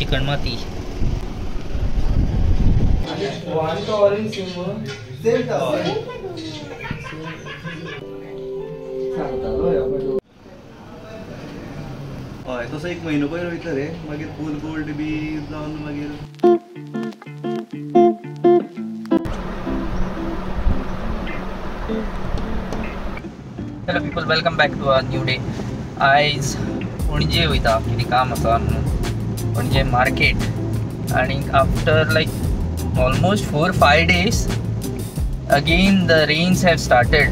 Chicken माती. हय तसो एक म्हयनो पयर वयता रे मागीर फूल गोल्ड बी जावन मागीर Hello people, welcome back to a new day. आयज पणजे वयता कितें काम आसा म्हणून पणजे मार्केट आणि after like almost 4-5 days again the rains have started.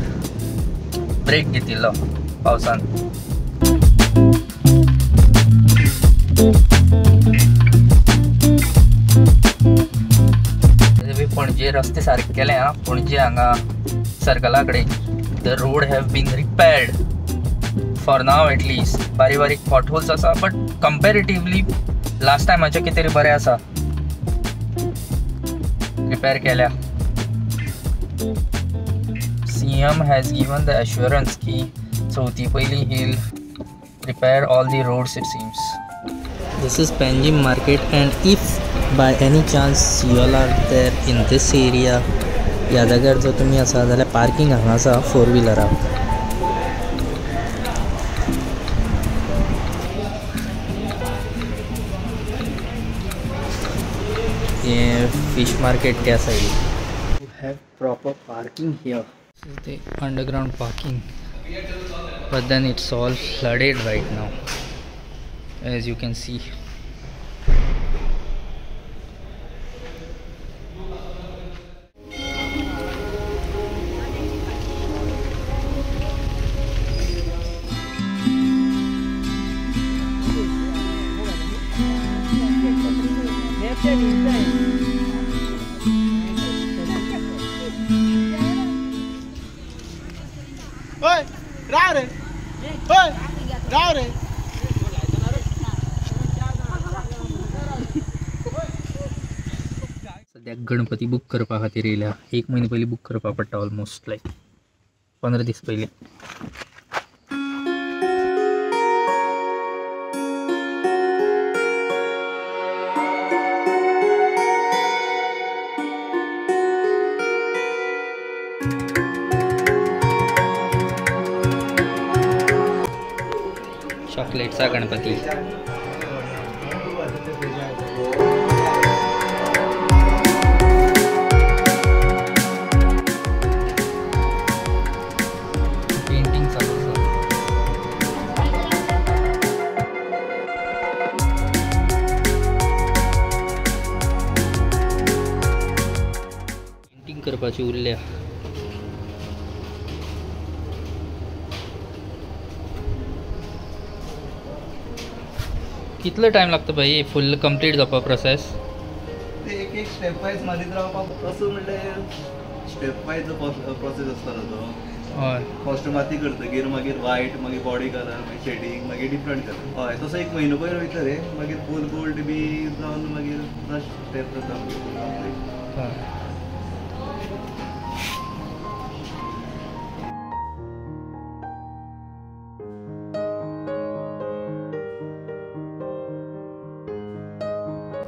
Break घेतिल्लो पावसान. पणजे रस्ते सारके केले हा. पणजे हांगा सर्कला कडेन the road have been repaired for now at least. बारीक बारीक पॉटहोल्स आसा बट कंपॅरेटिवली लास्ट टायमाचे कितें तरी बरें आसा. रिपेर केल्या. CM has given the assurance की चवथी पयली he'll repair all the roads it seems. This is Panjim market and if by any chance you all are there in this area ह्या जाग्यार जर तुमी आसा जाल्यार पार्किंग हांगा आसा 4-व्हिलराक. ये फिश मार्केट त्या side. You have proper parking here. The underground parking, but then it's all flooded right now, as you can see. सद्याक गणपती बूक करपा खातीर येयल्या. 1 म्हयनो पयलीं बूक करपा पडटा. ऑलमोस्ट लायक 15 दीस पयलीं. चॉकलेटचा गणपती. पेंटिंग चालू आसा. पेंटिंग करपाची उरल्या. कितलो टाइम लागता भाई फुल कंप्लीट जावपा प्रोसेस? एक स्टेप वायज मारीत रावपाक. तसो म्हणल्यार स्टेप वायज प्रोसेस आसता तो. हय फर्स्ट माती करतकीर मागीर व्हायट मागीर बॉडी कलर मागीर शेडिंग मागीर डिफरंट कलर. हय तसो एक म्हयनो पयर वयता रे मागीर फूल गोल्ड बी जावन मागीर स्टेप जाता.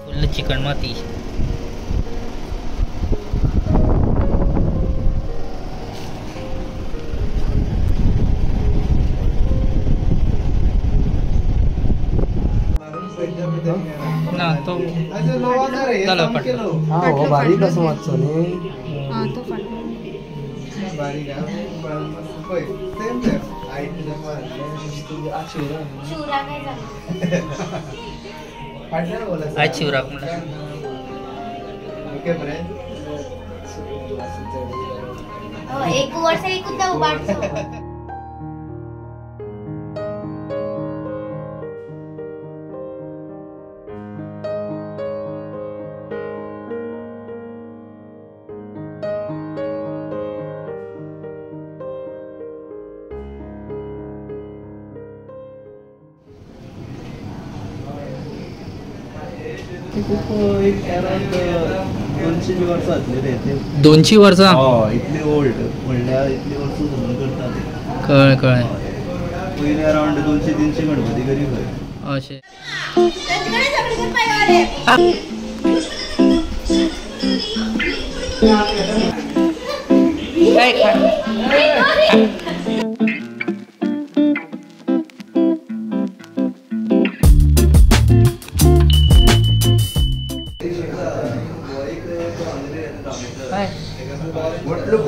फुल चिकन माती. ना तो झाला पटलं. हा हो बारीक असं वाटतं न्ही. हां तो बारीक सेम सेम आज शिवराक म्हणलं. एक वर्ष एकूच उभारतो. एक अराउंड 200 वर्सां जातली रे. 200 वर्सां? हय इतली ओल्ड म्हणल्यार इतली वर्सां धरून करता ते. कळ्ळें कळ्ळें. पयलीं अराउंड 200-300 गणपती करी खंय. अशें त्यांच्याकडे सगळीकडे पायवाले. काय खा एक काय म्हटलं